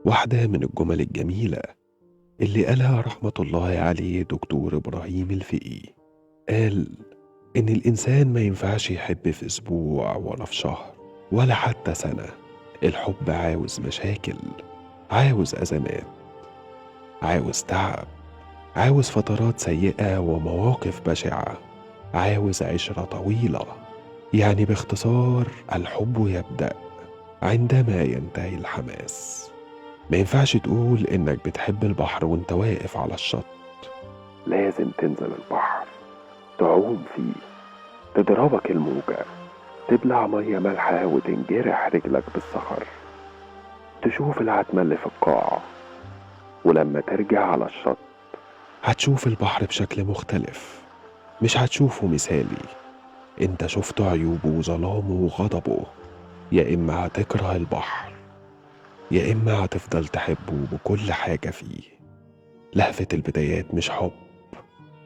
واحدة من الجمل الجميلة اللي قالها رحمة الله عليه دكتور إبراهيم الفقي. قال إن الإنسان ما ينفعش يحب في أسبوع ولا في شهر ولا حتى سنة. الحب عاوز مشاكل، عاوز أزمات، عاوز تعب، عاوز فترات سيئة ومواقف بشعة، عاوز عشرة طويلة. يعني باختصار الحب يبدأ عندما ينتهي الحماس. ما ينفعش تقول إنك بتحب البحر وإنت واقف على الشط. لازم تنزل البحر، تعوم فيه، تضربك الموجة، تبلع مية مالحة وتنجرح رجلك بالصخر، تشوف العتمة اللي في القاع، ولما ترجع على الشط هتشوف البحر بشكل مختلف. مش هتشوفه مثالي، انت شفت عيوبه وظلامه وغضبه. يا إما هتكره البحر، يا إما هتفضل تحبه بكل حاجة فيه. لهفة البدايات مش حب،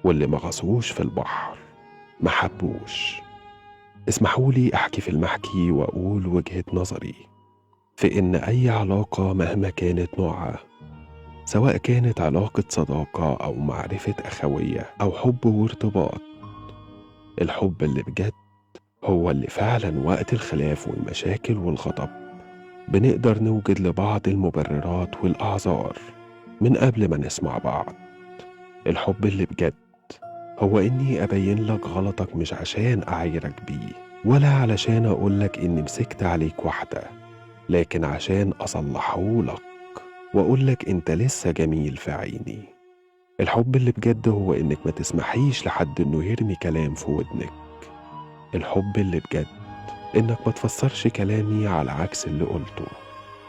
واللي ما غصوش في البحر ما حبوش. اسمحولي أحكي في المحكي وأقول وجهة نظري في إن أي علاقة مهما كانت نوعها، سواء كانت علاقة صداقة أو معرفة أخوية أو حب وارتباط، الحب اللي بجد هو اللي فعلا وقت الخلاف والمشاكل والغضب بنقدر نوجد لبعض المبررات والأعذار من قبل ما نسمع بعض. الحب اللي بجد هو إني أبين لك غلطك مش عشان أعايرك بيه، ولا علشان أقولك إني مسكت عليك واحدة، لكن عشان أصلحهولك وأقولك أنت لسه جميل في عيني. الحب اللي بجد هو إنك ما تسمحيش لحد إنه يرمي كلام في ودنك. الحب اللي بجد إنك ما تفسرش كلامي على عكس اللي قلته،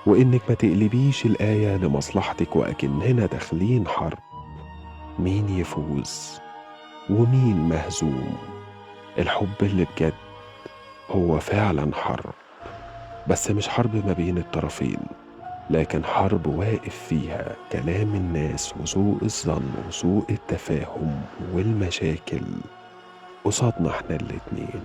وإنك ما تقلبيش الآية لمصلحتك وأكننا داخلين حرب، مين يفوز ومين مهزوم. الحب اللي بجد هو فعلا حرب، بس مش حرب ما بين الطرفين، لكن حرب واقف فيها كلام الناس وسوء الظن وسوء التفاهم والمشاكل قصادنا احنا الاتنين.